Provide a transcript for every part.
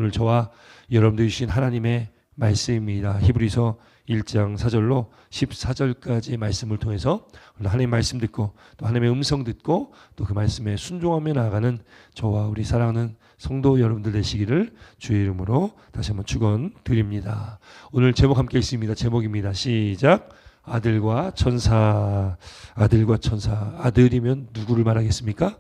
오늘 저와 여러분들이 주신 하나님의 말씀입니다. 히브리서 1장 4절로 14절까지의 말씀을 통해서 하나님의 말씀 듣고 또 하나님의 음성 듣고 또 그 말씀에 순종하며 나아가는 저와 우리 사랑하는 성도 여러분들 되시기를 주의 이름으로 다시 한번 축원드립니다. 오늘 제목 함께 읽습니다. 제목입니다. 시작. 아들과 천사. 아들과 천사. 아들이면 누구를 말하겠습니까?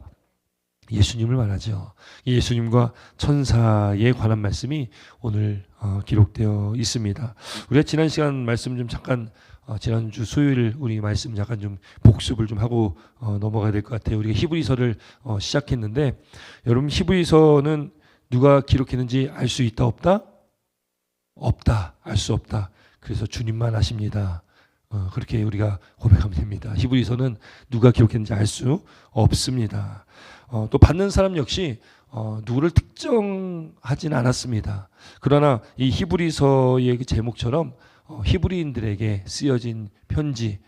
예수님을 말하죠. 예수님과 천사에 관한 말씀이 오늘 기록되어 있습니다. 우리가 지난 시간 말씀 좀 잠깐 지난주 수요일 우리 말씀 잠깐 좀 복습을 좀 하고 넘어가야 될 것 같아요. 우리가 히브리서를 시작했는데 여러분 히브리서는 누가 기록했는지 알 수 있다 없다? 없다. 알 수 없다. 그래서 주님만 아십니다. 그렇게 우리가 고백하면 됩니다. 히브리서는 누가 기록했는지 알 수 없습니다. 또 받는 사람 역시 누구를 특정하지는 않았습니다. 그러나 이 히브리서의 그 제목처럼 히브리인들에게 쓰여진 편지,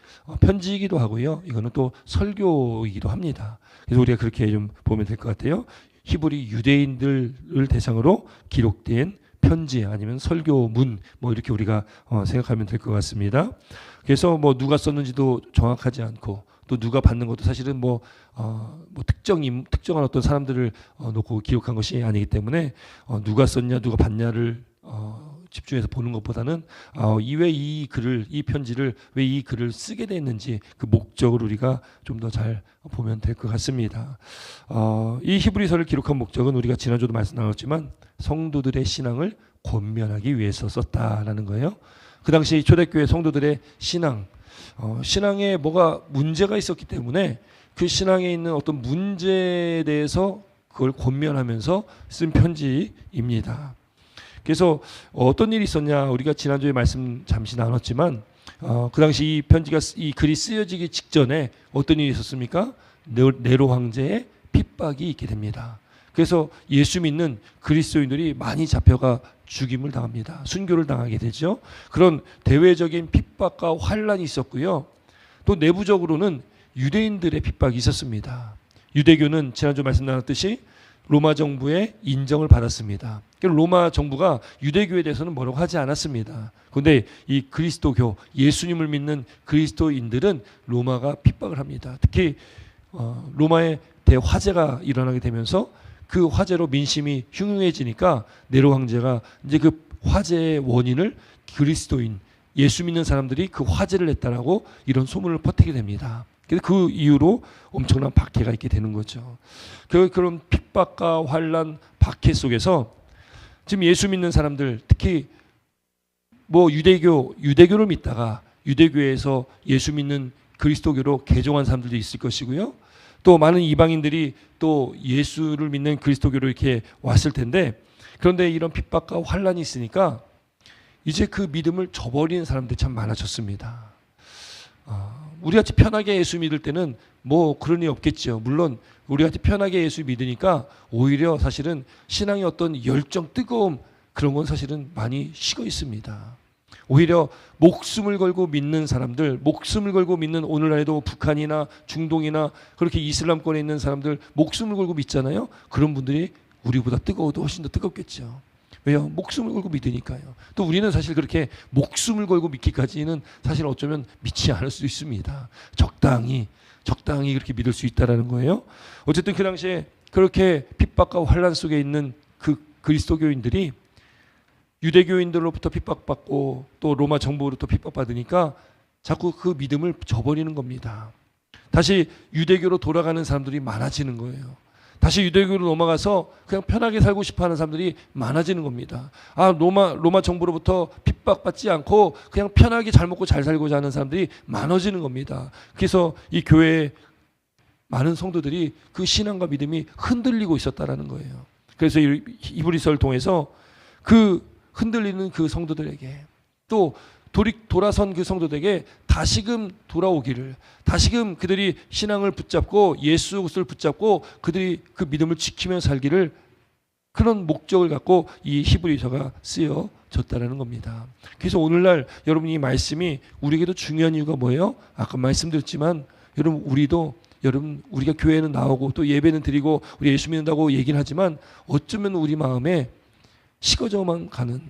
편지이기도 하고요. 이거는 또 설교이기도 합니다. 그래서 우리가 그렇게 좀 보면 될 것 같아요. 히브리 유대인들을 대상으로 기록된 편지 아니면 설교문 뭐 이렇게 우리가 생각하면 될 것 같습니다. 그래서 뭐 누가 썼는지도 정확하지 않고 또 누가 받는 것도 사실은 특정한 어떤 사람들을 놓고 기록한 것이 아니기 때문에 누가 썼냐 누가 받냐를 집중해서 보는 것보다는 이 편지를 왜 이 글을 쓰게 됐는지 그 목적을 우리가 좀 더 잘 보면 될 것 같습니다. 이 히브리서를 기록한 목적은 우리가 지난주도 말씀 나눴지만 성도들의 신앙을 권면하기 위해서 썼다라는 거예요. 그 당시 초대교회 성도들의 신앙에 뭐가 문제가 있었기 때문에 그 신앙에 있는 어떤 문제에 대해서 그걸 권면하면서 쓴 편지입니다. 그래서 어떤 일이 있었냐 우리가 지난주에 말씀 잠시 나눴지만 그 당시 이 글이 쓰여지기 직전에 어떤 일이 있었습니까? 네로 황제의 핍박이 있게 됩니다. 그래서 예수 믿는 그리스도인들이 많이 잡혀가 죽임을 당합니다. 순교를 당하게 되죠. 그런 대외적인 핍박과 환란이 있었고요. 또 내부적으로는 유대인들의 핍박이 있었습니다. 유대교는 지난주 말씀 나눴듯이 로마 정부의 인정을 받았습니다. 로마 정부가 유대교에 대해서는 뭐라고 하지 않았습니다. 그런데 이 그리스도교, 예수님을 믿는 그리스도인들은 로마가 핍박을 합니다. 특히 로마의 대화재가 일어나게 되면서 그 화재로 민심이 흉흉해지니까 네로 황제가 이제 그 화재의 원인을 그리스도인, 예수 믿는 사람들이 그 화재를 냈다라고 이런 소문을 퍼뜨리게 됩니다. 그래서 그 이후로 엄청난 박해가 있게 되는 거죠. 그런 핍박과 환란, 박해 속에서 지금 예수 믿는 사람들, 특히 유대교를 믿다가 유대교에서 예수 믿는 그리스도교로 개종한 사람들도 있을 것이고요. 또 많은 이방인들이 또 예수를 믿는 그리스도교로 이렇게 왔을 텐데 그런데 이런 핍박과 환란이 있으니까 이제 그 믿음을 저버리는 사람들이 참 많아졌습니다. 우리같이 편하게 예수 믿을 때는 그런 일 없겠죠. 물론 우리같이 편하게 예수 믿으니까 오히려 사실은 신앙의 어떤 열정, 뜨거움 그런 건 사실은 많이 식어 있습니다. 오히려 목숨을 걸고 믿는 사람들, 목숨을 걸고 믿는 오늘날에도 북한이나 중동이나 그렇게 이슬람권에 있는 사람들 목숨을 걸고 믿잖아요. 그런 분들이 우리보다 뜨거워도 훨씬 더 뜨겁겠죠. 왜요? 목숨을 걸고 믿으니까요. 또 우리는 사실 그렇게 목숨을 걸고 믿기까지는 사실 어쩌면 믿지 않을 수도 있습니다. 적당히 그렇게 믿을 수 있다라는 거예요. 어쨌든 그 당시에 그렇게 핍박과 환란 속에 있는 그 그리스도교인들이 유대교인들로부터 핍박받고 또 로마 정부로부터 핍박받으니까 자꾸 그 믿음을 저버리는 겁니다. 다시 유대교로 돌아가는 사람들이 많아지는 거예요. 다시 유대교로 넘어가서 그냥 편하게 살고 싶어하는 사람들이 많아지는 겁니다. 로마 정부로부터 핍박받지 않고 그냥 편하게 잘 먹고 잘 살고자 하는 사람들이 많아지는 겁니다. 그래서 이 교회에 많은 성도들이 그 신앙과 믿음이 흔들리고 있었다라는 거예요. 그래서 이 히브리서를 통해서 그 흔들리는 그 성도들에게 또 돌아선 그 성도들에게 다시금 돌아오기를, 다시금 그들이 신앙을 붙잡고 예수를 붙잡고 그들이 그 믿음을 지키며 살기를, 그런 목적을 갖고 이 히브리서가 쓰여졌다는 겁니다. 그래서 오늘날 여러분 이 말씀이 우리에게도 중요한 이유가 뭐예요? 아까 말씀드렸지만 여러분 우리가 교회는 나오고 또 예배는 드리고 우리 예수 믿는다고 얘기는 하지만 어쩌면 우리 마음에 식어져만 가는,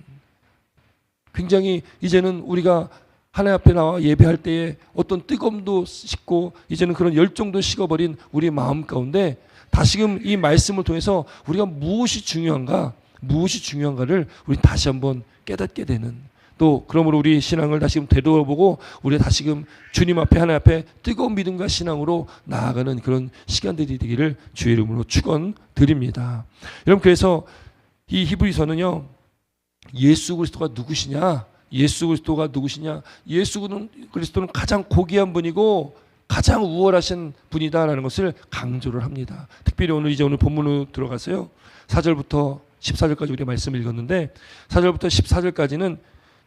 굉장히 이제는 우리가 하나님 앞에 나와 예배할 때에 어떤 뜨거움도 식고 이제는 그런 열정도 식어버린 우리 마음 가운데 다시금 이 말씀을 통해서 우리가 무엇이 중요한가를 우리 다시 한번 깨닫게 되는, 또 그러므로 우리 신앙을 다시금 되돌아보고 우리가 다시금 주님 앞에, 하나님 앞에 뜨거운 믿음과 신앙으로 나아가는 그런 시간들이 되기를 주의 이름으로 축원드립니다. 여러분, 그래서 이 히브리서는요, 예수 그리스도가 누구시냐? 예수 그리스도는 가장 고귀한 분이고 가장 우월하신 분이다라는 것을 강조를 합니다. 특별히 오늘 본문으로 들어가서요, 4절부터 14절까지 우리가 말씀을 읽었는데 4절부터 14절까지는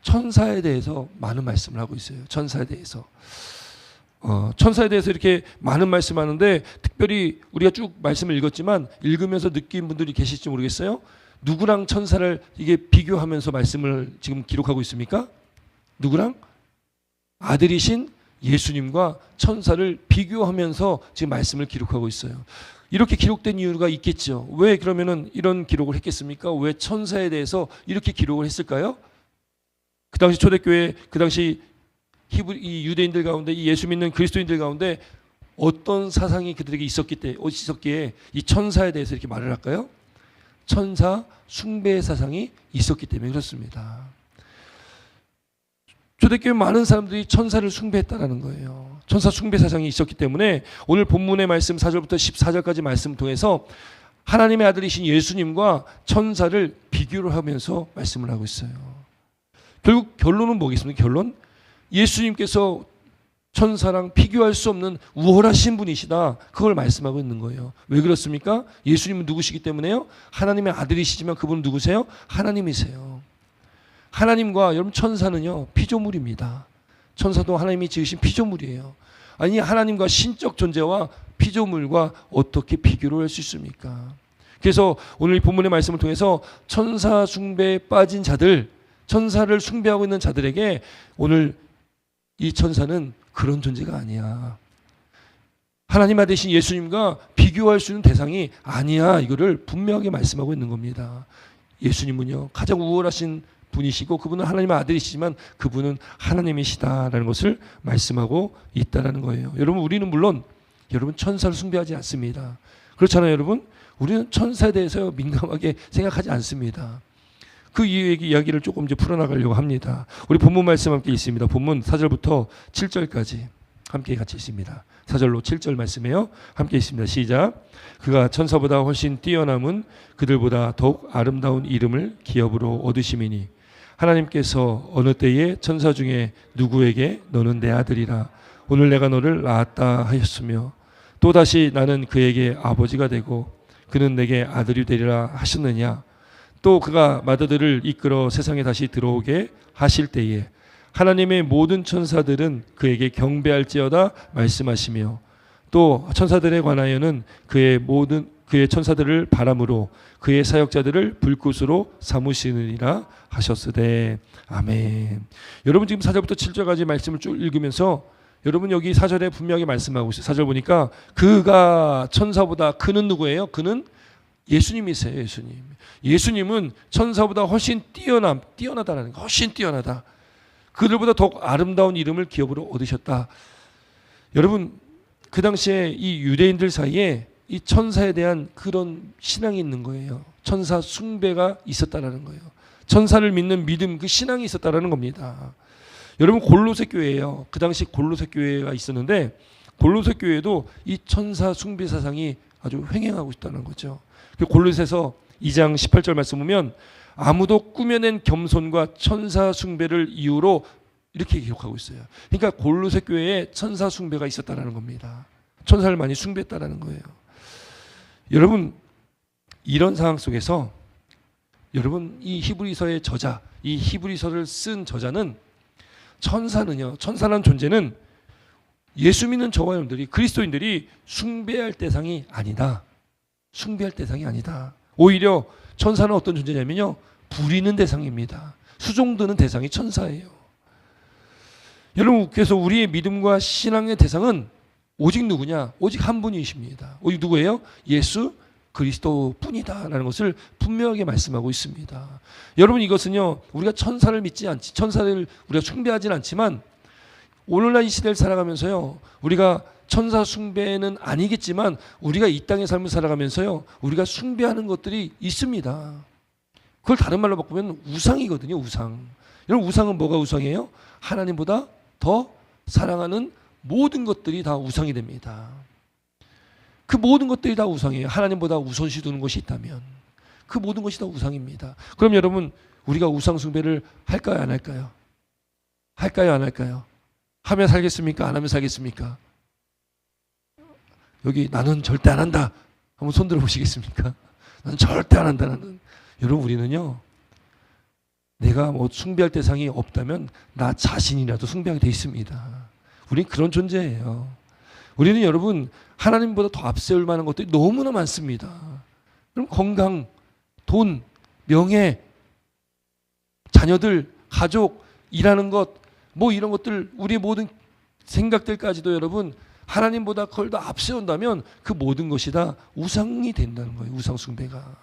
천사에 대해서 많은 말씀을 하고 있어요. 천사에 대해서 이렇게 많은 말씀하는데, 특별히 우리가 쭉 말씀을 읽었지만 읽으면서 느낀 분들이 계실지 모르겠어요. 누구랑 천사를 이게 비교하면서 말씀을 지금 기록하고 있습니까? 누구랑? 아들이신 예수님과 천사를 비교하면서 지금 말씀을 기록하고 있어요. 이렇게 기록된 이유가 있겠죠. 왜 그러면은 이런 기록을 했겠습니까? 왜 천사에 대해서 이렇게 기록을 했을까요? 그 당시 초대교회, 그 당시 이 유대인들 가운데, 이 예수 믿는 그리스도인들 가운데 어떤 사상이 그들에게 있었기에 이 천사에 대해서 이렇게 말을 할까요? 천사 숭배 사상이 있었기 때문에 그렇습니다. 초대교회 많은 사람들이 천사를 숭배했다는 거예요. 천사 숭배 사상이 있었기 때문에 오늘 본문의 말씀 4절부터 14절까지 말씀을 통해서 하나님의 아들이신 예수님과 천사를 비교를 하면서 말씀을 하고 있어요. 결국 결론은 뭐겠습니까? 결론? 예수님께서 천사랑 비교할 수 없는 우월하신 분이시다, 그걸 말씀하고 있는 거예요. 왜 그렇습니까? 예수님은 누구시기 때문에요? 하나님의 아들이시지만 그분은 누구세요? 하나님이세요. 하나님과 여러분, 천사는요 피조물입니다. 천사도 하나님이 지으신 피조물이에요. 아니, 하나님과 신적 존재와 피조물과 어떻게 비교를 할 수 있습니까? 그래서 오늘 본문의 말씀을 통해서 천사 숭배에 빠진 자들, 천사를 숭배하고 있는 자들에게 오늘 이 천사는 그런 존재가 아니야, 하나님 아들이신 예수님과 비교할 수 있는 대상이 아니야, 이거를 분명하게 말씀하고 있는 겁니다. 예수님은요 가장 우월하신 분이시고 그분은 하나님의 아들이시지만 그분은 하나님이시다라는 것을 말씀하고 있다라는 거예요. 여러분, 우리는 물론 여러분 천사를 숭배하지 않습니다. 그렇잖아요, 여러분. 우리는 천사에 대해서 민감하게 생각하지 않습니다. 그 이야기를 조금 이제 풀어나가려고 합니다. 우리 본문 말씀 함께 있습니다. 본문 4절부터 7절까지 함께 같이 있습니다. 4절로 7절 말씀이에요. 함께 있습니다. 시작. 그가 천사보다 훨씬 뛰어남은 그들보다 더욱 아름다운 이름을 기업으로 얻으심이니 하나님께서 어느 때에 천사 중에 누구에게 너는 내 아들이라 오늘 내가 너를 낳았다 하였으며 또다시 나는 그에게 아버지가 되고 그는 내게 아들이 되리라 하셨느냐. 또 그가 맏아들을 이끌어 세상에 다시 들어오게 하실 때에 하나님의 모든 천사들은 그에게 경배할지어다 말씀하시며 또 천사들에 관하여는 그의 천사들을 바람으로 그의 사역자들을 불꽃으로 삼으시느니라 하셨으되 아멘. 여러분, 지금 4절부터 7절까지 말씀을 쭉 읽으면서 여러분, 여기 4절에 분명히 말씀하고 있어요. 4절 보니까 그가 천사보다, 그는 누구예요? 그는 예수님이세요. 예수님은 천사보다 훨씬 뛰어나다라는 거, 훨씬 뛰어나다. 그들보다 더욱 아름다운 이름을 기업으로 얻으셨다. 여러분, 그 당시에 이 유대인들 사이에 이 천사에 대한 그런 신앙이 있는 거예요. 천사 숭배가 있었다라는 거예요. 천사를 믿는 믿음, 그 신앙이 있었다라는 겁니다. 여러분, 골로새 교회예요. 그 당시 골로새 교회가 있었는데 골로새 교회도 이 천사 숭배 사상이 아주 횡행하고 있다는 거죠. 골로새서 2장 18절 말씀 보면 아무도 꾸며낸 겸손과 천사 숭배를 이유로 이렇게 기록하고 있어요. 그러니까 골로새 교회에 천사 숭배가 있었다는 겁니다. 천사를 많이 숭배했다는 거예요. 여러분, 이런 상황 속에서 여러분, 이 히브리서의 저자, 이 히브리서를 쓴 저자는 천사라는 존재는 예수 믿는 저와 여러분들이, 그리스도인들이 숭배할 대상이 아니다. 숭배할 대상이 아니다. 오히려 천사는 어떤 존재냐면요, 부리는 대상입니다. 수종드는 대상이 천사예요. 여러분, 그래서 우리의 믿음과 신앙의 대상은 오직 누구냐? 오직 한 분이십니다. 오직 누구예요? 예수 그리스도뿐이다라는 것을 분명하게 말씀하고 있습니다. 여러분, 이것은요, 우리가 천사를 우리가 숭배하지는 않지만 오늘날 이 시대를 살아가면서요, 우리가 천사 숭배는 아니겠지만 우리가 이 땅의 삶을 살아가면서요, 우리가 숭배하는 것들이 있습니다. 그걸 다른 말로 바꾸면 우상이거든요. 우상. 여러분, 우상은 뭐가 우상이에요? 하나님보다 더 사랑하는 모든 것들이 다 우상이 됩니다. 그 모든 것들이 다 우상이에요. 하나님보다 우선시 두는 것이 있다면 그 모든 것이 다 우상입니다. 그럼 여러분, 우리가 우상 숭배를 할까요, 안 할까요? 할까요, 안 할까요? 하면 살겠습니까? 안 하면 살겠습니까? 여기 나는 절대 안 한다. 한번 손 들어 보시겠습니까? 나는 절대 안 한다는. 여러분, 우리는요, 내가 뭐 숭배할 대상이 없다면 나 자신이라도 숭배하게 돼 있습니다. 우린 그런 존재예요. 우리는 여러분, 하나님보다 더 앞세울 만한 것들이 너무나 많습니다. 그럼 건강, 돈, 명예, 자녀들, 가족, 일하는 것, 뭐 이런 것들, 우리의 모든 생각들까지도 여러분, 하나님보다 그걸 더 앞세운다면 그 모든 것이 다 우상이 된다는 거예요. 우상 숭배가.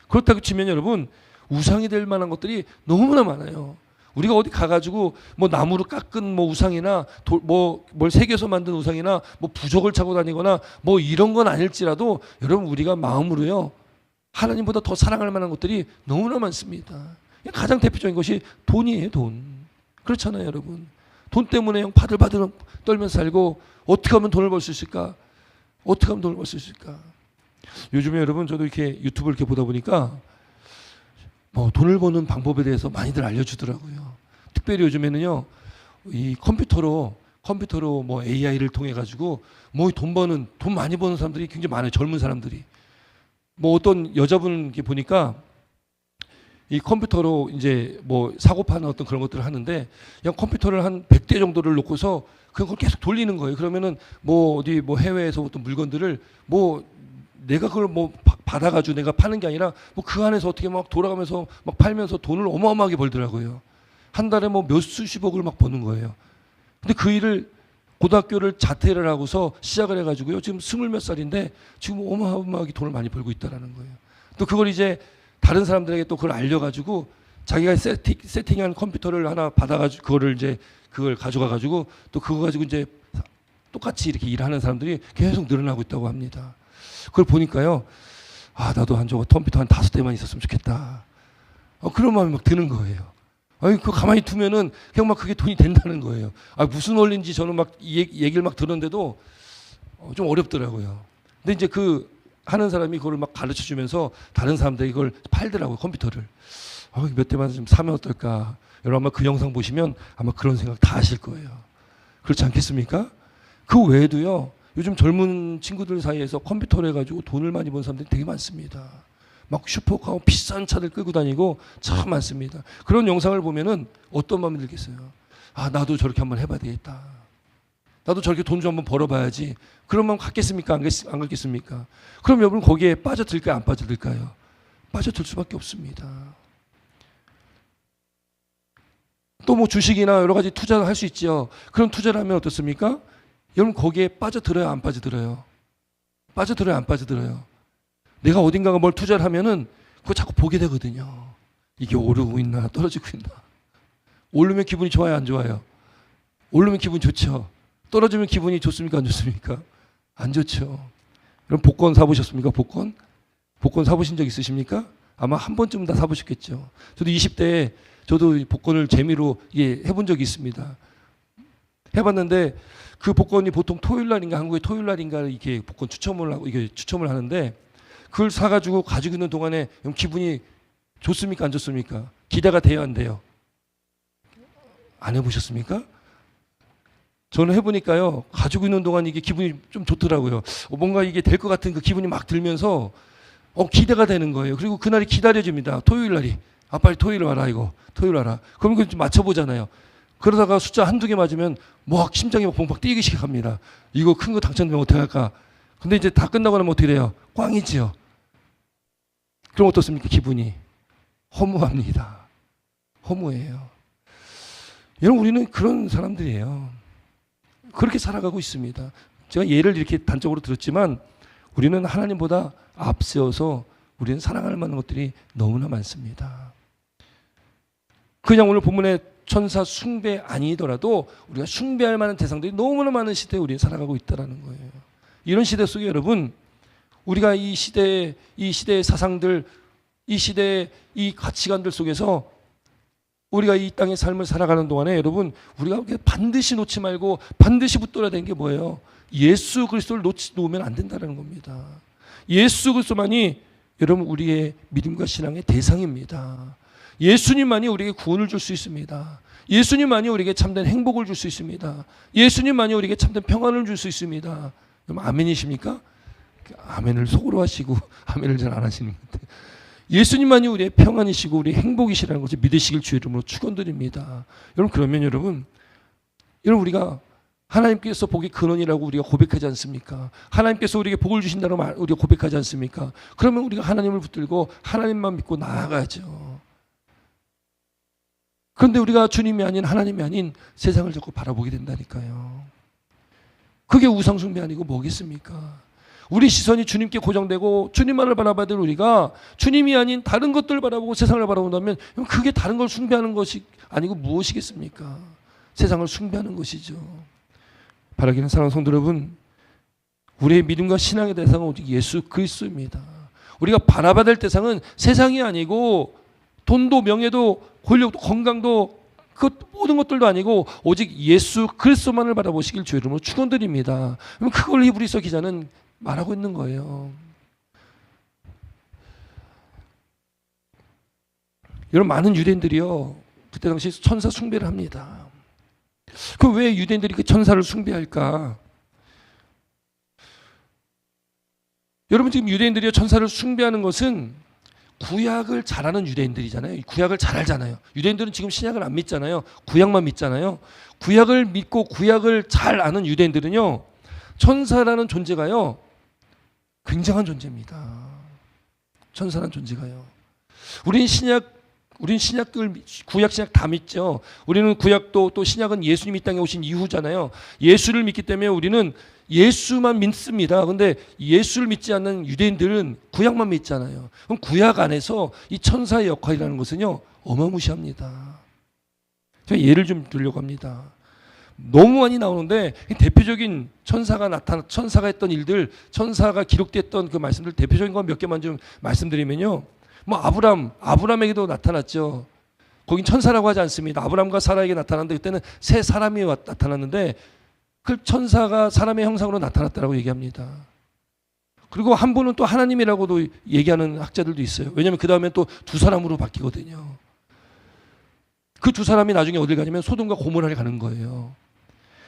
그렇다고 치면 여러분, 우상이 될 만한 것들이 너무나 많아요. 우리가 어디 가가지고 뭐 나무로 깎은 뭐 우상이나 뭘 새겨서 만든 우상이나 뭐 부적을 차고 다니거나 뭐 이런 건 아닐지라도 여러분, 우리가 마음으로요, 하나님보다 더 사랑할 만한 것들이 너무나 많습니다. 가장 대표적인 것이 돈이에요. 돈. 그렇잖아요, 여러분. 돈 때문에 바들바들 떨면서 살고, 어떻게 하면 돈을 벌 수 있을까? 어떻게 하면 돈을 벌 수 있을까? 요즘에 여러분, 저도 이렇게 유튜브를 이렇게 보다 보니까 뭐 돈을 버는 방법에 대해서 많이들 알려주더라고요. 특별히 요즘에는요, 이 컴퓨터로 뭐 AI를 통해 가지고 뭐 돈 많이 버는 사람들이 굉장히 많아요. 젊은 사람들이. 뭐 어떤 여자분 보니까 이 컴퓨터로 이제 뭐 사고 파는 어떤 그런 것들을 하는데, 그냥 컴퓨터를 한 100대 정도를 놓고서 그걸 계속 돌리는 거예요. 그러면은 뭐 어디 뭐 해외에서 어떤 물건들을 뭐 내가 그걸 뭐 받아가지고 내가 파는 게 아니라 뭐 그 안에서 어떻게 막 돌아가면서 막 팔면서 돈을 어마어마하게 벌더라고요. 한 달에 뭐 몇 수십억을 막 버는 거예요. 근데 그 일을 고등학교를 자퇴를 하고서 시작을 해가지고요, 지금 20몇 살인데 지금 어마어마하게 돈을 많이 벌고 있다라는 거예요. 또 그걸 이제 다른 사람들에게 또 그걸 알려가지고 자기가 세팅한 컴퓨터를 하나 받아가지고 그걸 가져가가지고 또 그거 가지고 이제 똑같이 이렇게 일하는 사람들이 계속 늘어나고 있다고 합니다. 그걸 보니까요, 나도 컴퓨터 한 5대만 있었으면 좋겠다. 그런 마음이 막 드는 거예요. 그거 가만히 두면은 그냥 막 그게 돈이 된다는 거예요. 무슨 원리인지 저는 막 얘기를 막 들었는데도 좀 어렵더라고요. 근데 이제 그 하는 사람이 그걸 막 가르쳐 주면서 다른 사람들이 이걸 팔더라고요, 컴퓨터를. 몇 대만 좀 사면 어떨까. 여러분 아마 그 영상 보시면 아마 그런 생각 다 하실 거예요. 그렇지 않겠습니까? 그 외에도요, 요즘 젊은 친구들 사이에서 컴퓨터를 해가지고 돈을 많이 번 사람들이 되게 많습니다. 막 슈퍼카고 비싼 차들 끌고 다니고 참 많습니다. 그런 영상을 보면은 어떤 마음이 들겠어요? 나도 저렇게 한번 해봐야 되겠다. 나도 저렇게 돈 좀 한번 벌어봐야지. 그런 마음 갖겠습니까? 안 갖겠습니까? 그럼 여러분, 거기에 빠져들까요? 안 빠져들까요? 빠져들 수밖에 없습니다. 또 뭐 주식이나 여러 가지 투자를 할 수 있죠. 그런 투자를 하면 어떻습니까? 여러분, 거기에 빠져들어요, 안 빠져들어요? 빠져들어요, 안 빠져들어요? 내가 어딘가가 뭘 투자를 하면은 그거 자꾸 보게 되거든요. 이게 오르고 있나 떨어지고 있나. 오르면 기분이 좋아요, 안 좋아요? 오르면 기분이 좋죠. 떨어지면 기분이 좋습니까, 안 좋습니까? 안 좋죠. 그럼 복권 사보셨습니까? 복권 사보신 적 있으십니까? 아마 한 번쯤은 다 사보셨겠죠. 저도 20대에 저도 복권을 재미로 해본 적이 있습니다. 해봤는데 그 복권이 보통 토요일 날인가, 한국의 토요일 날인가 이게 복권 추첨을 하는데, 그걸 사가지고 가지고 있는 동안에 기분이 좋습니까, 안 좋습니까? 기대가 돼요, 안 돼요? 안 해보셨습니까? 저는 해보니까요, 가지고 있는 동안 이게 기분이 좀 좋더라고요. 뭔가 이게 될 것 같은 그 기분이 막 들면서 기대가 되는 거예요. 그리고 그날이 기다려집니다. 토요일 날이. 빨리 토요일 와라, 이거. 토요일 와라. 그럼 그걸 좀 맞춰보잖아요. 그러다가 숫자 한두 개 맞으면 막 심장이 막 벙벙 뛰기 시작합니다. 이거 큰 거 당첨되면 어떡할까? 근데 이제 다 끝나고 나면 어떻게 돼요? 꽝이지요. 그럼 어떻습니까? 기분이 허무합니다. 허무해요. 여러분, 우리는 그런 사람들이에요. 그렇게 살아가고 있습니다. 제가 예를 이렇게 단적으로 들었지만, 우리는 하나님보다 앞세워서 우리는 사랑할 만한 것들이 너무나 많습니다. 그냥 오늘 본문의 천사 숭배 아니더라도 우리가 숭배할 만한 대상들이 너무나 많은 시대에 우리는 살아가고 있다는 거예요. 이런 시대 속에 여러분, 우리가 이 시대의 사상들, 이 시대의 이 가치관들 속에서 우리가 이 땅의 삶을 살아가는 동안에 여러분, 우리가 반드시 놓지 말고 반드시 붙들어야 되는 게 뭐예요? 예수 그리스도를 놓으면 안 된다는 겁니다. 예수 그리스도만이 여러분 우리의 믿음과 신앙의 대상입니다. 예수님만이 우리에게 구원을 줄 수 있습니다. 예수님만이 우리에게 참된 행복을 줄 수 있습니다. 예수님만이 우리에게 참된 평안을 줄 수 있습니다. 여러분 아멘이십니까? 아멘을 속으로 하시고 아멘을 잘 안 하시는 것 같아요. 예수님만이 우리의 평안이시고 우리의 행복이시라는 것을 믿으시길 주의 이름으로 축원드립니다. 여러분 그러면 여러분 우리가 하나님께서 복의 근원이라고 우리가 고백하지 않습니까? 하나님께서 우리에게 복을 주신다고 우리가 고백하지 않습니까? 그러면 우리가 하나님을 붙들고 하나님만 믿고 나아가죠. 그런데 우리가 주님이 아닌 하나님이 아닌 세상을 자꾸 바라보게 된다니까요. 그게 우상숭배 아니고 뭐겠습니까? 우리 시선이 주님께 고정되고 주님만을 바라봐야 될 우리가 주님이 아닌 다른 것들을 바라보고 세상을 바라본다면 그게 다른 걸 숭배하는 것이 아니고 무엇이겠습니까? 세상을 숭배하는 것이죠. 바라기는 사랑하는 성도 여러분, 우리의 믿음과 신앙의 대상은 오직 예수 그리스도입니다. 우리가 바라봐야 될 대상은 세상이 아니고 돈도 명예도 권력도 건강도 그 모든 것들도 아니고 오직 예수 그리스도만을 바라보시길 주의 이름으로 축원드립니다. 그럼 그걸 히브리서 기자는 말하고 있는 거예요. 여러분 많은 유대인들이요 그때 당시 천사 숭배를 합니다. 그 왜 유대인들이 그 천사를 숭배할까? 여러분 지금 유대인들이 천사를 숭배하는 것은 구약을 잘 아는 유대인들이잖아요. 구약을 잘 알잖아요. 유대인들은 지금 신약을 안 믿잖아요. 구약만 믿잖아요. 구약을 믿고 구약을 잘 아는 유대인들은요 천사라는 존재가요 굉장한 존재입니다. 천사라는 존재가요. 우린 신약을 구약 신약 다 믿죠. 우리는 구약도 또 신약은 예수님이 이 땅에 오신 이후잖아요. 예수를 믿기 때문에 우리는 예수만 믿습니다. 그런데 예수를 믿지 않는 유대인들은 구약만 믿잖아요. 그럼 구약 안에서 이 천사의 역할이라는 것은요 어마무시합니다. 제가 예를 좀 들려고 합니다. 너무 많이 나오는데 대표적인 천사가 했던 일들, 천사가 기록됐던 그 말씀들 대표적인 건 몇 개만 좀 말씀드리면요. 뭐 아브람에게도 나타났죠. 거긴 천사라고 하지 않습니다. 아브람과 사라에게 나타났는데 그때는 세 사람이 나타났는데 그 천사가 사람의 형상으로 나타났다라고 얘기합니다. 그리고 한 분은 또 하나님이라고도 얘기하는 학자들도 있어요. 왜냐하면 그 다음에 또 두 사람으로 바뀌거든요. 그 두 사람이 나중에 어딜 가냐면 소돔과 고모라를 가는 거예요.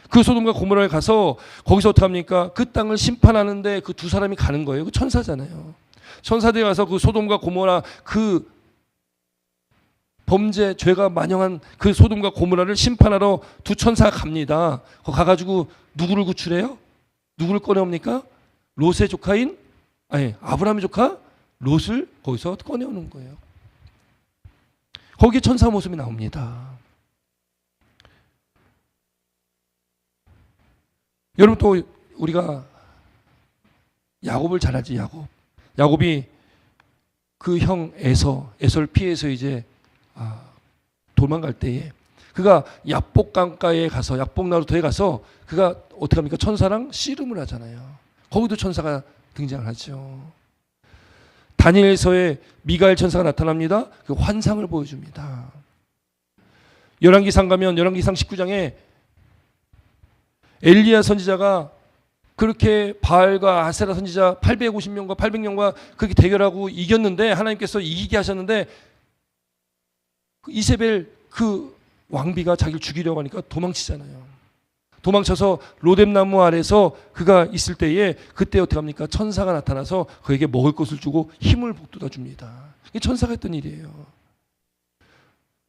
그 소돔과 고모라를 가서 거기서 어떻게 합니까? 그 땅을 심판하는데 그 두 사람이 가는 거예요. 그 천사잖아요. 천사들이 가서 그 소돔과 고모라 그 범죄 죄가 만영한 그 소돔과 고모라를 심판하러 두 천사가 갑니다. 거기 가가지고 누구를 구출해요? 누구를 꺼내옵니까? 롯의 조카인 아브라함의 조카 롯을 거기서 꺼내오는 거예요. 거기에 천사 모습이 나옵니다. 여러분 또 우리가 야곱을 잘 알지. 야곱이 그 형 에서를 피해서 이제 도망갈 때에 그가 약복 강가에 가서 약복 나루터에 가서 그가 어떻게 합니까? 천사랑 씨름을 하잖아요. 거기도 천사가 등장하죠. 다니엘서에 미가엘 천사가 나타납니다. 그 환상을 보여줍니다. 열왕기상 가면 열왕기상 19장에 엘리야 선지자가 그렇게 바알과 아세라 선지자 850명과 800명과 그렇게 대결하고 이겼는데 하나님께서 이기게 하셨는데 이세벨 그 왕비가 자기를 죽이려고 하니까 도망치잖아요. 도망쳐서 로뎀나무 아래서 그가 있을 때에 그때 어떻게 합니까? 천사가 나타나서 그에게 먹을 것을 주고 힘을 북돋아 줍니다. 이게 천사가 했던 일이에요.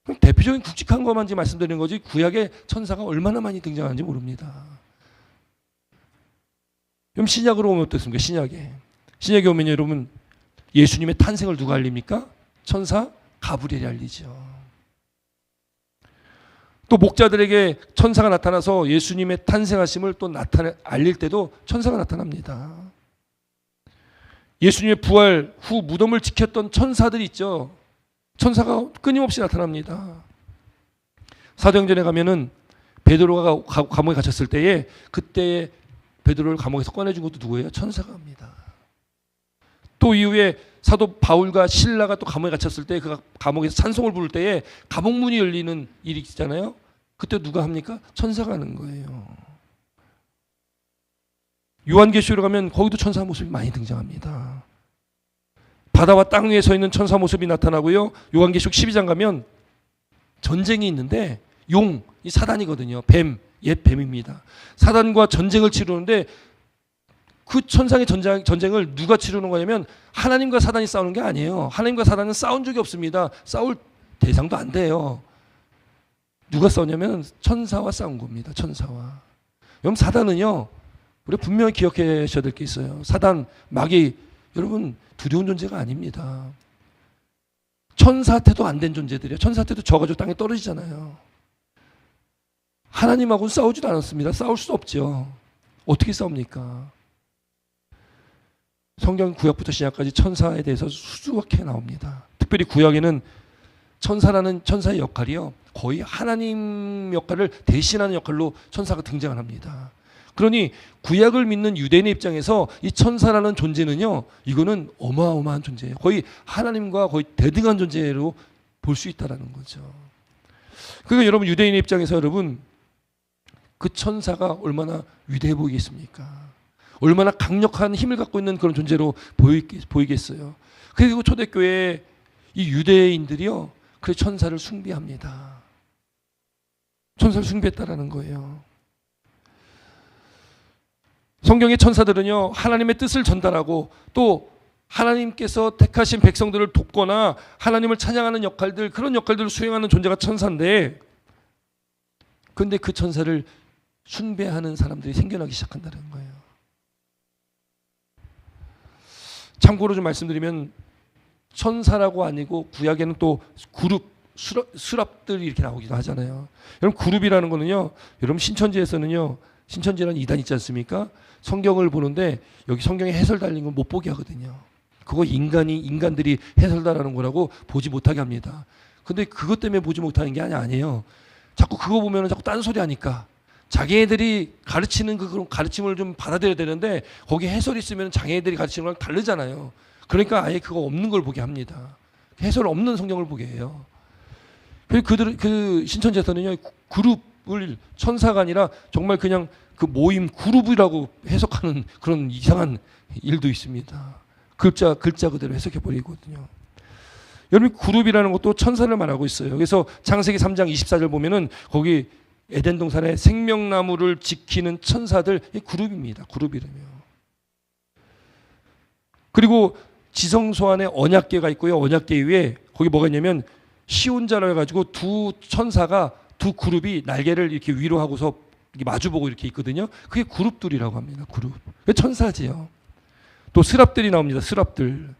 그럼 대표적인 굵직한 것만 지금 말씀드리는 거지 구약에 천사가 얼마나 많이 등장하는지 모릅니다. 그럼 신약으로 오면 어떻습니까? 신약에 오면 여러분 예수님의 탄생을 누가 알립니까? 천사 가브리엘이 알리죠. 또 목자들에게 천사가 나타나서 예수님의 탄생하심을 또 알릴 때도 천사가 나타납니다. 예수님의 부활 후 무덤을 지켰던 천사들이 있죠. 천사가 끊임없이 나타납니다. 사도행전에 가면은 베드로가 감옥에 갇혔을 때에 그때에 베드로를 감옥에서 꺼내준 것도 누구예요? 천사가 합니다. 또 이후에 사도 바울과 실라가 또 감옥에 갇혔을 때 그 감옥에서 찬송을 부를 때에 감옥문이 열리는 일이 있잖아요. 그때 누가 합니까? 천사가 하는 거예요. 요한계시록에 가면 거기도 천사 모습이 많이 등장합니다. 바다와 땅 위에 서 있는 천사 모습이 나타나고요. 요한계시록 12장 가면 전쟁이 있는데 용, 이 사단이거든요. 뱀, 옛 뱀입니다. 사단과 전쟁을 치르는데 그 천상의 전쟁을 누가 치르는 거냐면 하나님과 사단이 싸우는 게 아니에요. 하나님과 사단은 싸운 적이 없습니다. 싸울 대상도 안 돼요. 누가 싸우냐면 천사와 싸운 겁니다. 천사와. 여러분 사단은요. 우리 분명히 기억하셔야 될 게 있어요. 사단, 마귀 여러분 두려운 존재가 아닙니다. 천사한테도 안 된 존재들이에요. 천사한테도 져가지고 땅에 떨어지잖아요. 하나님하고는 싸우지도 않았습니다. 싸울 수 없죠. 어떻게 싸웁니까? 성경 구약부터 신약까지 천사에 대해서 수두룩하게 나옵니다. 특별히 구약에는 천사라는 천사의 역할이요. 거의 하나님 역할을 대신하는 역할로 천사가 등장을 합니다. 그러니 구약을 믿는 유대인의 입장에서 이 천사라는 존재는요. 이거는 어마어마한 존재예요. 거의 하나님과 거의 대등한 존재로 볼 수 있다는 거죠. 그러니까 여러분 유대인의 입장에서 여러분 그 천사가 얼마나 위대해 보이겠습니까? 얼마나 강력한 힘을 갖고 있는 그런 존재로 보이겠어요. 그리고 초대교회 이 유대인들이요. 그 천사를 숭배합니다. 천사를 숭배했다라는 거예요. 성경의 천사들은요. 하나님의 뜻을 전달하고 또 하나님께서 택하신 백성들을 돕거나 하나님을 찬양하는 역할들 그런 역할들을 수행하는 존재가 천사인데 그런데 그 천사를 숭배하는 사람들이 생겨나기 시작한다는 거예요. 참고로 좀 말씀드리면 천사라고 아니고 구약에는 또 그룹, 수랍들이 이렇게 나오기도 하잖아요. 여러분 그룹이라는 거는요. 여러분 신천지에서는요. 신천지라는 이단 있지 않습니까? 성경을 보는데 여기 성경에 해설 달린 건 못 보게 하거든요. 그거 인간들이 해설달하는 거라고 보지 못하게 합니다. 근데 그것 때문에 보지 못하는 게 아니에요. 자꾸 그거 보면 자꾸 딴소리 하니까 자기애들이 가르치는 그런 가르침을 좀 받아들여야 되는데 거기에 해설이 있으면 자기애들이 가르치는 거랑 다르잖아요. 그러니까 아예 그거 없는 걸 보게 합니다. 해설 없는 성경을 보게 해요. 그 신천지에서는요 그룹을 천사가 아니라 정말 그냥 그 모임 그룹이라고 해석하는 그런 이상한 일도 있습니다. 글자 그대로 해석해 버리거든요. 여러분 그룹이라는 것도 천사를 말하고 있어요. 그래서 창세기 3장 24절 보면은 거기 에덴 동산에 생명나무를 지키는 천사들 이 그룹입니다. 그룹이라며. 그리고 지성소 안에 언약궤가 있고요. 언약궤 위에 거기 뭐가 있냐면 시온자로 해가지고 두 천사가 두 그룹이 날개를 이렇게 위로 하고서 이렇게 마주보고 이렇게 있거든요. 그게 그룹들이라고 합니다. 그룹. 천사지요. 또 스랍들이 나옵니다. 스랍들.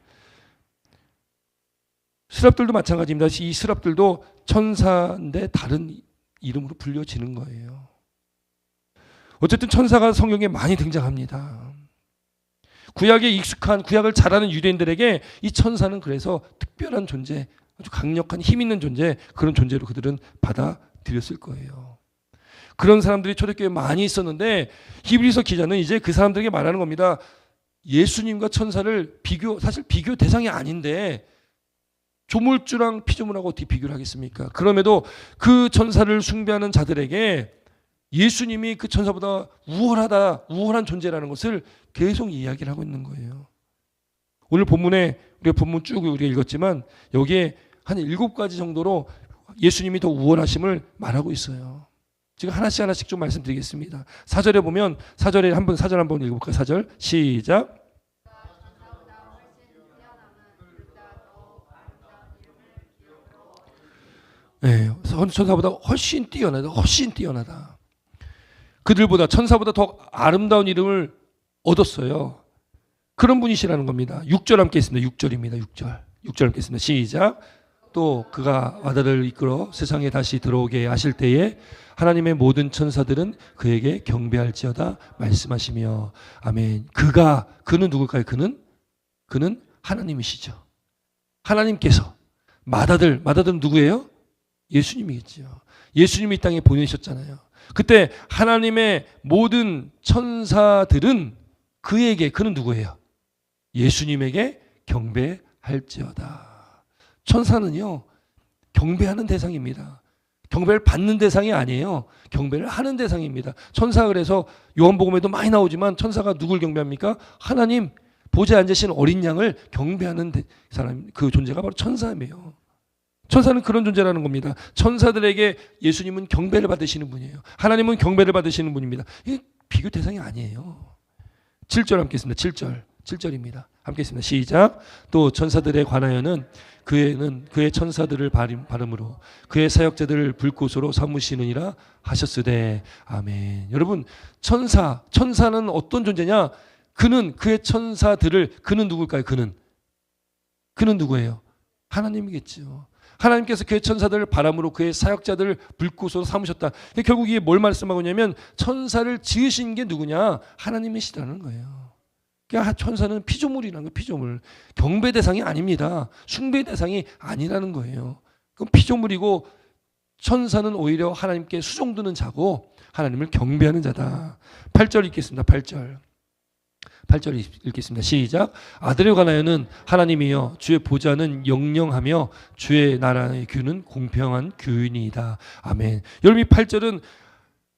스랍들도 마찬가지입니다. 이 스랍들도 천사인데 다른 이름으로 불려지는 거예요. 어쨌든 천사가 성경에 많이 등장합니다. 구약에 익숙한 구약을 잘 아는 유대인들에게 이 천사는 그래서 특별한 존재, 아주 강력한 힘 있는 존재, 그런 존재로 그들은 받아들였을 거예요. 그런 사람들이 초대교회에 많이 있었는데 히브리서 기자는 이제 그 사람들에게 말하는 겁니다. 예수님과 천사를 사실 비교 대상이 아닌데 조물주랑 피조물하고 어떻게 비교를 하겠습니까? 그럼에도 그 천사를 숭배하는 자들에게 예수님이 그 천사보다 우월한 존재라는 것을 계속 이야기를 하고 있는 거예요. 오늘 본문에 우리가 본문 쭉 우리가 읽었지만 여기에 한 7가지 정도로 예수님이 더 우월하심을 말하고 있어요. 지금 하나씩 좀 말씀드리겠습니다. 4절에 보면 4절 한번 읽어볼까요? 4절 시작. 네, 천사보다 훨씬 뛰어나다. 그들보다 천사보다 더 아름다운 이름을 얻었어요. 그런 분이시라는 겁니다. 6절 함께 있습니다. 6절입니다. 6절 함께 있습니다. 시작. 또 그가 아들을 이끌어 세상에 다시 들어오게 하실 때에 하나님의 모든 천사들은 그에게 경배할지어다 말씀하시며 아멘. 그는 누굴까요? 그는 그는 하나님이시죠. 하나님께서 맏아들 누구예요? 예수님이겠죠. 예수님이 이 땅에 보내셨잖아요. 그때 하나님의 모든 천사들은 그는 누구예요? 예수님에게 경배할지어다. 천사는요, 경배하는 대상입니다. 경배를 받는 대상이 아니에요. 경배를 하는 대상입니다. 천사, 그래서 요한복음에도 많이 나오지만 천사가 누굴 경배합니까? 하나님 보좌에 앉으신 어린 양을 경배하는 사람, 그 존재가 바로 천사예요. 천사는 그런 존재라는 겁니다. 천사들에게 예수님은 경배를 받으시는 분이에요. 하나님은 경배를 받으시는 분입니다. 이게 비교 대상이 아니에요. 7절 함께 있습니다. 7절입니다. 함께 있습니다. 시작. 또 천사들에 관하여는 그의 천사들을 바름으로 그의 사역자들을 불꽃으로 삼으시느니라 하셨으되. 아멘. 여러분, 천사는 어떤 존재냐? 그의 천사들을, 그는 누굴까요? 그는 누구예요? 하나님이겠죠. 하나님께서 그의 천사들을 바람으로 그의 사역자들을 불꽃으로 삼으셨다. 결국 이게 뭘 말씀하고 있냐면 천사를 지으신 게 누구냐? 하나님이시라는 거예요. 그러니까 천사는 피조물이라는 거예요. 피조물. 경배 대상이 아닙니다. 숭배 대상이 아니라는 거예요. 그럼 피조물이고 천사는 오히려 하나님께 수종드는 자고 하나님을 경배하는 자다. 8절 읽겠습니다. 8절 읽겠습니다. 시작. 아들에 관하여는 하나님이여 주의 보좌는 영영하며 주의 나라의 규는 공평한 규이니이다. 아멘. 여러분, 이 8절은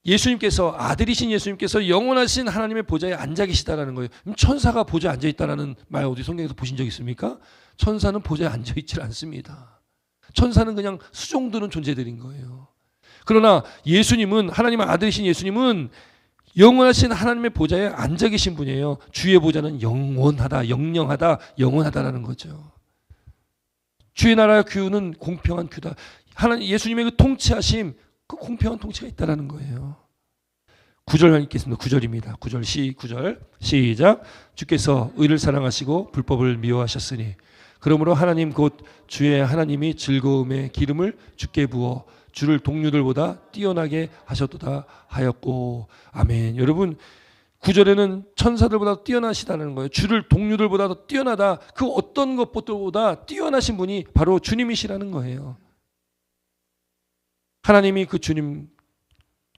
예수님께서, 아들이신 예수님께서 영원하신 하나님의 보좌에 앉아 계시다라는 거예요. 천사가 보좌에 앉아 있다라는 말 어디 성경에서 보신 적 있습니까? 천사는 보좌에 앉아 있질 않습니다. 천사는 그냥 수종드는 존재들인 거예요. 그러나 예수님은, 하나님의 아들이신 예수님은 영원하신 하나님의 보좌에 앉아 계신 분이에요. 주의 보좌는 영원하다, 영영하다, 영원하다라는 거죠. 주의 나라의 규는 공평한 규다. 하나님 예수님의 그 통치하심, 그 공평한 통치가 있다라는 거예요. 9절 읽겠습니다. 9절입니다. 9절 시작. 주께서 의를 사랑하시고 불법을 미워하셨으니 그러므로 하나님 곧 주의 하나님이 즐거움의 기름을 주께 부어 주를 동료들보다 뛰어나게 하셨도다 하였고. 아멘. 여러분, 9절에는 천사들보다 뛰어나시다는 거예요. 주를 동료들보다 더 뛰어나다. 그 어떤 것보다 뛰어나신 분이 바로 주님이시라는 거예요. 하나님이 그 주님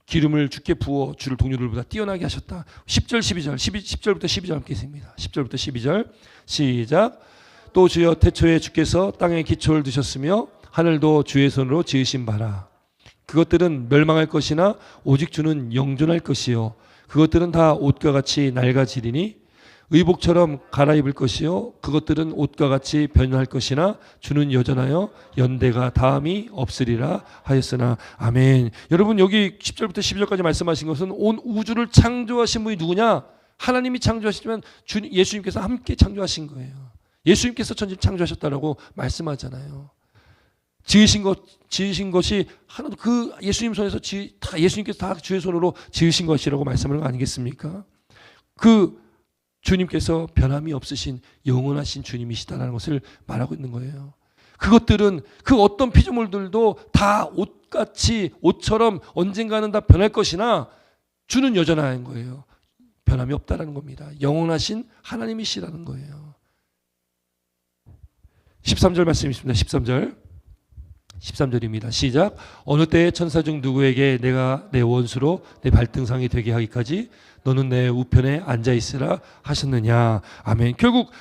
기름을 주께 부어 주를 동료들보다 뛰어나게 하셨다. 10절 12절 10절부터 12절 함께 있습니다. 10절부터 12절 시작. 또 주여 태초에 주께서 땅에 기초를 두셨으며 하늘도 주의 손으로 지으신 바라. 그것들은 멸망할 것이나 오직 주는 영존할 것이요 그것들은 다 옷과 같이 낡아지리니 의복처럼 갈아입을 것이요 그것들은 옷과 같이 변할 것이나 주는 여전하여 연대가 다함이 없으리라 하였으나. 아멘. 여러분, 여기 10절부터 12절까지 말씀하신 것은 온 우주를 창조하신 분이 누구냐? 하나님이 창조하시지만 예수님께서 함께 창조하신 거예요. 예수님께서 천지를 창조하셨다라고 말씀하잖아요. 지으신 것이 하나도 그 예수님 손에서 다 예수님께서 다 주의 손으로 지으신 것이라고 말씀하는 거 아니겠습니까? 그 주님께서 변함이 없으신 영원하신 주님이시다라는 것을 말하고 있는 거예요. 그것들은 그 어떤 피조물들도 다 옷처럼 언젠가는 다 변할 것이나 주는 여전한 거예요. 변함이 없다라는 겁니다. 영원하신 하나님이시라는 거예요. 13절 말씀이 있습니다. 13절입니다. 시작. 어느 때에 천사 중 누구에게 내가 내 원수로 내 발등상이 되게 하기까지 너는 내 우편에 앉아 있으라 하셨느냐. 아멘. 결국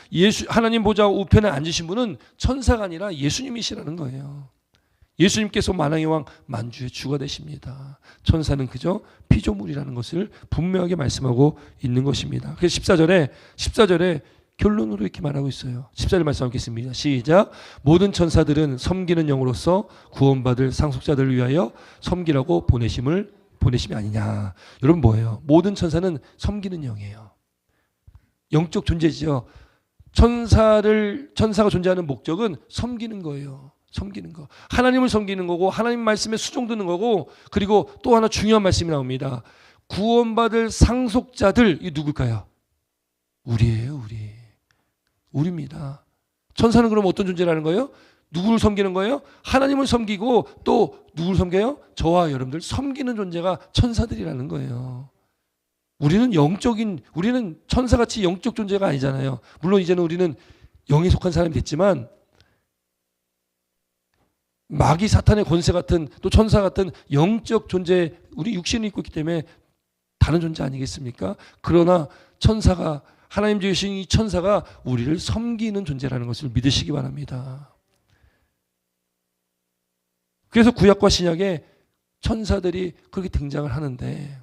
하나님 보좌 우편에 앉으신 분은 천사가 아니라 예수님이시라는 거예요. 예수님께서 만왕의 왕 만주의 주가 되십니다. 천사는 그저 피조물이라는 것을 분명하게 말씀하고 있는 것입니다. 그래서 14절에 결론으로 이렇게 말하고 있어요. 14절 말씀하겠습니다. 시작. 모든 천사들은 섬기는 영으로서 구원받을 상속자들을 위하여 섬기라고 보내심이 아니냐. 여러분, 뭐예요? 모든 천사는 섬기는 영이에요. 영적 존재죠. 천사가 존재하는 목적은 섬기는 거예요. 섬기는 거. 하나님을 섬기는 거고 하나님 말씀에 수종드는 거고, 그리고 또 하나 중요한 말씀이 나옵니다. 구원받을 상속자들, 이 누굴까요? 우리예요. 우리입니다. 천사는 그럼 어떤 존재라는 거예요? 누구를 섬기는 거예요? 하나님을 섬기고 또 누구를 섬겨요? 저와 여러분들 섬기는 존재가 천사들이라는 거예요. 우리는 천사같이 영적 존재가 아니잖아요. 물론 이제는 우리는 영에 속한 사람이 됐지만 마귀 사탄의 권세 같은 또 천사 같은 영적 존재, 우리 육신을 입고 있기 때문에 다른 존재 아니겠습니까? 그러나 천사가, 하나님 지으신 이 천사가 우리를 섬기는 존재라는 것을 믿으시기 바랍니다. 그래서 구약과 신약에 천사들이 그렇게 등장을 하는데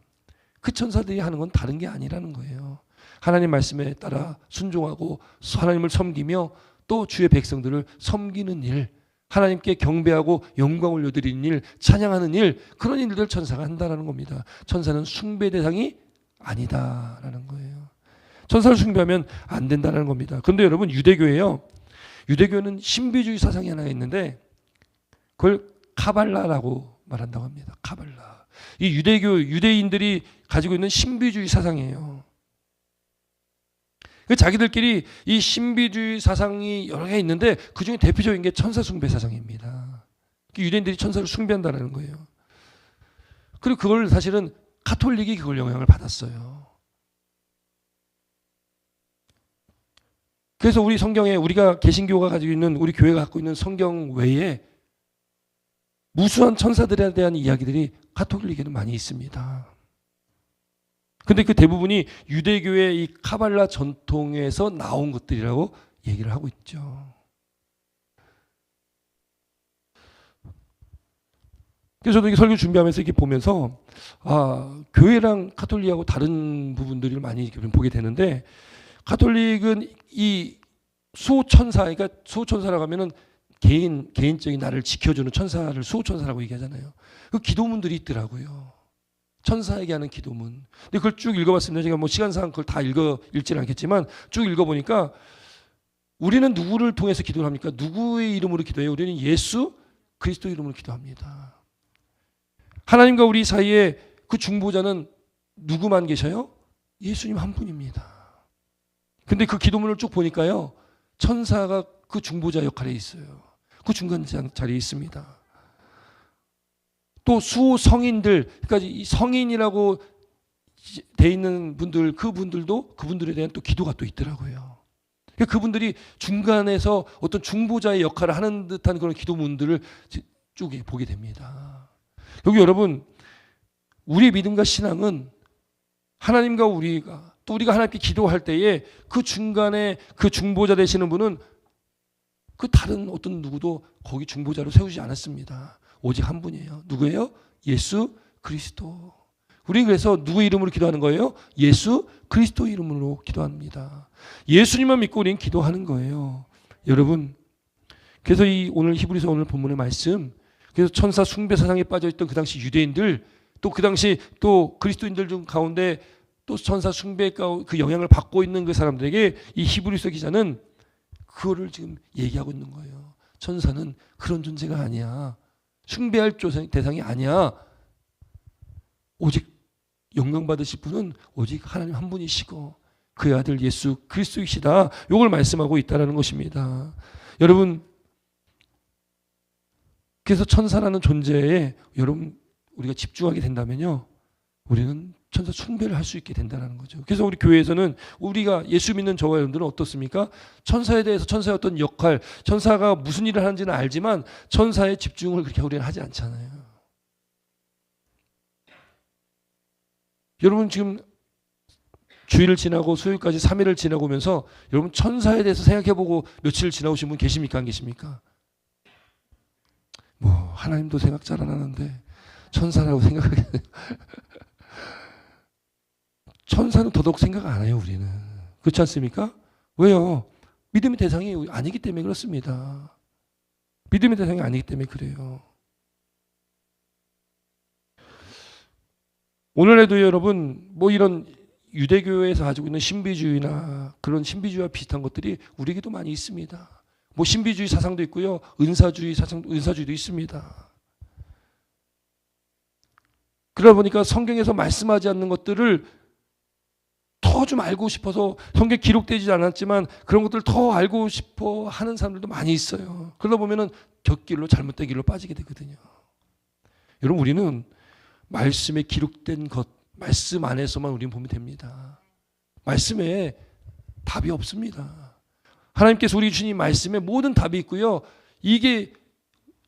그 천사들이 하는 건 다른 게 아니라는 거예요. 하나님 말씀에 따라 순종하고 하나님을 섬기며 또 주의 백성들을 섬기는 일, 하나님께 경배하고 영광 올려드리는 일, 찬양하는 일, 그런 일들을 천사가 한다는 겁니다. 천사는 숭배 대상이 아니다라는 거예요. 천사를 숭배하면 안 된다는 겁니다. 그런데 여러분, 유대교예요. 유대교는 신비주의 사상이 하나 있는데 그걸 카발라라고 말한다고 합니다. 카발라. 이 유대인들이 가지고 있는 신비주의 사상이에요. 자기들끼리 이 신비주의 사상이 여러 개 있는데 그 중에 대표적인 게 천사 숭배 사상입니다. 유대인들이 천사를 숭배한다는 거예요. 그리고 그걸 사실은 가톨릭이 그걸 영향을 받았어요. 그래서 우리 성경에, 우리가 개신교가 가지고 있는, 우리 교회가 갖고 있는 성경 외에 무수한 천사들에 대한 이야기들이 가톨릭에는 많이 있습니다. 근데 그 대부분이 유대교의 이 카발라 전통에서 나온 것들이라고 얘기를 하고 있죠. 그래서 저도 설교 준비하면서 이렇게 보면서 교회랑 가톨릭하고 다른 부분들을 많이 보게 되는데, 가톨릭은 이 수호천사, 그러니까 수호천사라고 하면은 개인적인 나를 지켜주는 천사를 수호천사라고 얘기하잖아요. 그 기도문들이 있더라고요. 천사에게 하는 기도문. 근데 그걸 쭉 읽어봤습니다. 제가 뭐 시간상 그걸 다 읽지는 않겠지만 쭉 읽어보니까 우리는 누구를 통해서 기도를 합니까? 누구의 이름으로 기도해요? 우리는 예수 그리스도 이름으로 기도합니다. 하나님과 우리 사이에 그 중보자는 누구만 계셔요? 예수님 한 분입니다. 근데 그 기도문을 쭉 보니까요, 천사가 그 중보자 역할에 있어요. 그 중간 자리에 있습니다. 또 수호 성인들, 그러니까 이 성인이라고 돼 있는 분들, 그분들도 그분들에 대한 또 기도가 또 있더라고요. 그러니까 그분들이 중간에서 어떤 중보자의 역할을 하는 듯한 그런 기도문들을 쭉 보게 됩니다. 여기 여러분, 우리의 믿음과 신앙은 하나님과 우리가, 또 우리가 하나님께 기도할 때에 그 중간에 그 중보자 되시는 분은 그 다른 어떤 누구도 거기 중보자로 세우지 않았습니다. 오직 한 분이에요. 누구예요? 예수 그리스도. 우리는 그래서 누구 이름으로 기도하는 거예요? 예수 그리스도 이름으로 기도합니다. 예수님만 믿고 우리는 기도하는 거예요. 여러분, 그래서 이 오늘 히브리서 오늘 본문의 말씀, 그래서 천사 숭배 사상에 빠져있던 그 당시 유대인들, 또 그 당시 또 그리스도인들 중 가운데 또 천사 숭배 그 영향을 받고 있는 그 사람들에게 이 히브리서 기자는 그거를 지금 얘기하고 있는 거예요. 천사는 그런 존재가 아니야. 숭배할 대상이 아니야. 오직 영광 받으실 분은 오직 하나님 한 분이시고 그의 아들 예수 그리스도이시다. 이걸 말씀하고 있다는 것입니다. 여러분, 그래서 천사라는 존재에 여러분 우리가 집중하게 된다면요, 우리는 천사 숭배를 할 수 있게 된다는 거죠. 그래서 우리 교회에서는 우리가 예수 믿는 저와 여러분들은 어떻습니까? 천사에 대해서, 천사의 어떤 역할, 천사가 무슨 일을 하는지는 알지만 천사에 집중을 그렇게 우리는 하지 않잖아요. 여러분 지금 주일을 지나고 수요일까지 3일을 지나고 오면서 여러분 천사에 대해서 생각해보고 며칠을 지나오신 분 계십니까? 안 계십니까? 뭐 하나님도 생각 잘 안 하는데 천사라고 생각하게 돼요. 천사는 더더욱 생각 안 해요, 우리는. 그렇지 않습니까? 왜요? 믿음의 대상이 아니기 때문에 그렇습니다. 믿음의 대상이 아니기 때문에 그래요. 오늘에도 여러분, 뭐 이런 유대교에서 가지고 있는 신비주의나 그런 신비주의와 비슷한 것들이 우리에게도 많이 있습니다. 뭐 신비주의 사상도 있고요, 은사주의도 있습니다. 그러다 보니까 성경에서 말씀하지 않는 것들을 더 좀 알고 싶어서, 성경에 기록되지 않았지만 그런 것들을 더 알고 싶어 하는 사람들도 많이 있어요. 그러다 보면은 곁길로, 잘못된 길로 빠지게 되거든요. 여러분, 우리는 말씀에 기록된 것, 말씀 안에서만 우리는 보면 됩니다. 말씀에 답이 없습니다. 하나님께서 우리 주신 이 말씀에 모든 답이 있고요. 이게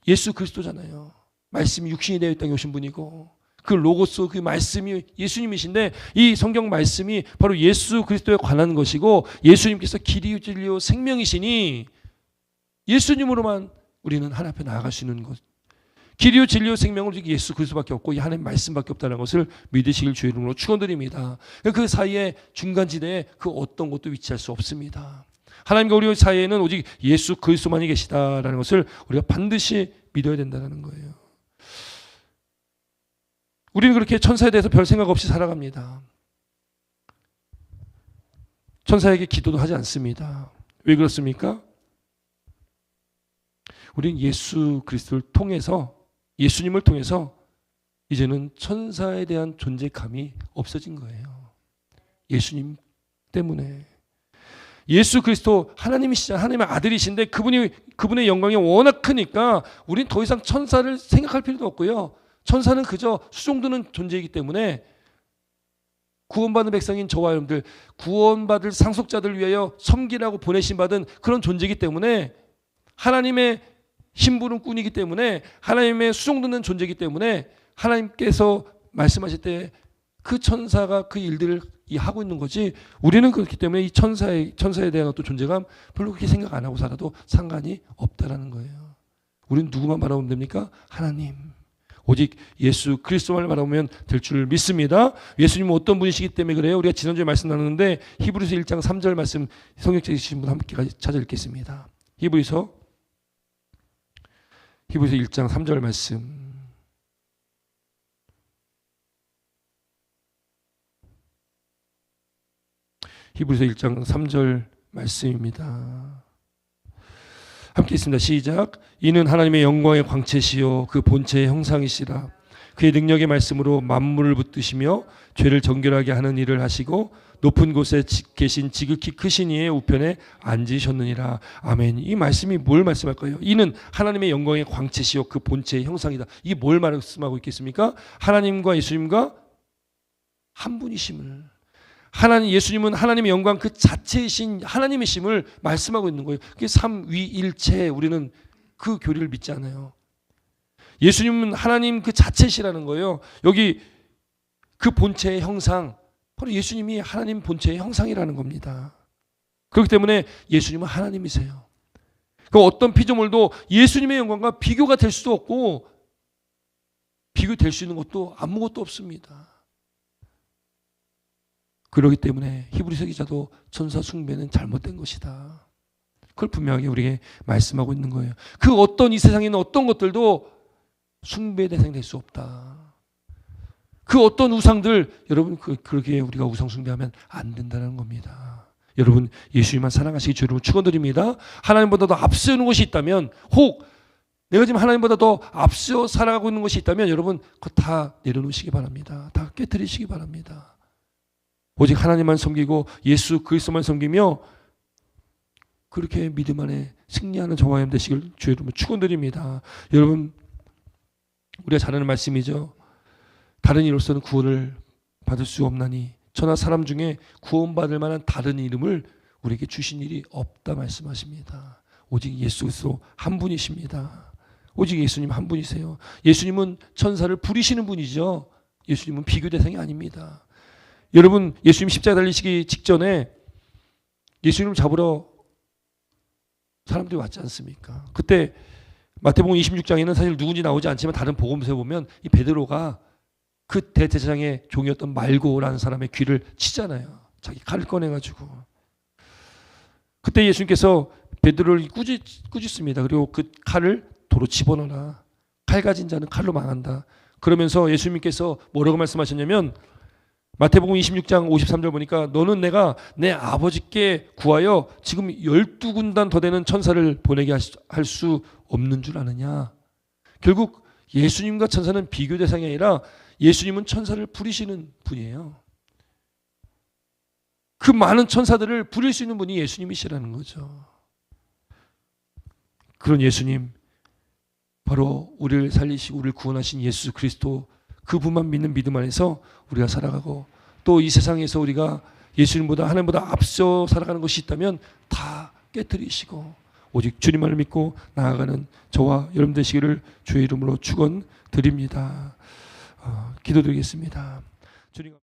예수 그리스도잖아요. 말씀이 육신이 되어 이 땅에 오신 분이고 그 로고스 그 말씀이 예수님이신데 이 성경 말씀이 바로 예수 그리스도에 관한 것이고 예수님께서 길이 진리요 생명이시니 예수님으로만 우리는 하나님 앞에 나아갈 수 있는 것. 길이요 진리요 생명은 예수 그리스도밖에 없고 이 하나님 말씀밖에 없다는 것을 믿으시길 주의 이름으로 축원드립니다. 그 사이에 중간지대에 그 어떤 것도 위치할 수 없습니다. 하나님과 우리 사이에는 오직 예수 그리스도만이 계시다라는 것을 우리가 반드시 믿어야 된다는 거예요. 우리는 그렇게 천사에 대해서 별 생각 없이 살아갑니다. 천사에게 기도도 하지 않습니다. 왜 그렇습니까? 우리는 예수 그리스도를 통해서 예수님을 통해서 이제는 천사에 대한 존재감이 없어진 거예요. 예수님 때문에. 예수 그리스도 하나님이시잖아요. 하나님의 아들이신데 그분의 영광이 워낙 크니까 우린 더 이상 천사를 생각할 필요도 없고요. 천사는 그저 수종드는 존재이기 때문에 구원받은 백성인 저와 여러분들, 구원받을 상속자들을 위하여 섬기라고 보내신 받은 그런 존재이기 때문에 하나님의 신부는 꾼이기 때문에 하나님의 수종드는 존재이기 때문에 하나님께서 말씀하실 때 그 천사가 그 일들을 하고 있는 거지 우리는 그렇기 때문에 이 천사에 대한 어떤 존재감 별로 그렇게 생각 안 하고 살아도 상관이 없다라는 거예요. 우리는 누구만 바라보면 됩니까? 하나님. 오직 예수 그리스도만 바라보면 될 줄 믿습니다. 예수님은 어떤 분이시기 때문에 그래요? 우리가 지난주에 말씀 나눴는데 히브리서 1장 3절 말씀 성경 찾으신 분 함께 찾아 읽겠습니다. 히브리서 1장 3절 말씀. 히브리서 1장 3절 말씀입니다. 함께 있습니다. 시작. 이는 하나님의 영광의 광채시요 그 본체의 형상이시라. 그의 능력의 말씀으로 만물을 붙드시며 죄를 정결하게 하는 일을 하시고 높은 곳에 계신 지극히 크신 이의 우편에 앉으셨느니라. 아멘. 이 말씀이 뭘 말씀할까요? 이는 하나님의 영광의 광채시요 그 본체의 형상이다. 이게 뭘 말씀하고 있겠습니까? 하나님과 예수님과 한 분이심을, 예수님은 하나님의 영광 그 자체이신 하나님이심을 말씀하고 있는 거예요. 그게 삼위일체, 우리는 그 교리를 믿지 않아요. 예수님은 하나님 그 자체시라는 거예요. 여기 그 본체의 형상, 바로 예수님이 하나님 본체의 형상이라는 겁니다. 그렇기 때문에 예수님은 하나님이세요. 그 어떤 피조물도 예수님의 영광과 비교가 될 수도 없고 비교될 수 있는 것도 아무것도 없습니다. 그렇기 때문에 히브리서 기자도 천사 숭배는 잘못된 것이다. 그걸 분명하게 우리에게 말씀하고 있는 거예요. 그 어떤 이 세상에 있는 어떤 것들도 숭배 대상이 될 수 없다. 그 어떤 우상들, 여러분 그렇게 우리가 우상 숭배하면 안 된다는 겁니다. 여러분 예수님만 사랑하시기 주로 축원드립니다. 하나님보다 더 앞서는 것이 있다면, 혹 내가 지금 하나님보다 더 앞서 살아가고 있는 것이 있다면 여러분 그거 다 내려놓으시기 바랍니다. 다 깨트리시기 바랍니다. 오직 하나님만 섬기고 예수 그리스도만 섬기며 그렇게 믿음 안에 승리하는 저와 여러분 되시길 주의 이름으로 축원드립니다. 여러분 우리가 잘 아는 말씀이죠. 다른 이로서는 구원을 받을 수 없나니 저나 사람 중에 구원받을 만한 다른 이름을 우리에게 주신 일이 없다 말씀하십니다. 오직 예수 그리스도 한 분이십니다. 오직 예수님 한 분이세요. 예수님은 천사를 부리시는 분이죠. 예수님은 비교 대상이 아닙니다. 여러분 예수님 십자가 달리시기 직전에 예수님을 잡으러 사람들이 왔지 않습니까? 그때 마태복음 26장에는 사실 누군지 나오지 않지만 다른 복음서에 보면 이 베드로가 그 대제사장의 종이었던 말고라는 사람의 귀를 치잖아요. 자기 칼을 꺼내가지고. 그때 예수님께서 베드로를 꾸짖습니다. 그리고 그 칼을 도로 집어넣어라. 칼 가진 자는 칼로 망한다. 그러면서 예수님께서 뭐라고 말씀하셨냐면 마태복음 26장 53절 보니까 너는 내가 내 아버지께 구하여 지금 12군단 더 되는 천사를 보내게 할 수 없는 줄 아느냐. 결국 예수님과 천사는 비교 대상이 아니라 예수님은 천사를 부리시는 분이에요. 그 많은 천사들을 부릴 수 있는 분이 예수님이시라는 거죠. 그런 예수님, 바로 우리를 살리시고 우리를 구원하신 예수 그리스도, 그분만 믿는 믿음 안에서 우리가 살아가고, 또 이 세상에서 우리가 예수님보다 하나님보다 앞서 살아가는 것이 있다면 다 깨뜨리시고 오직 주님만을 믿고 나아가는 저와 여러분 되시기를 주의 이름으로 축원드립니다. 기도드리겠습니다. 주님.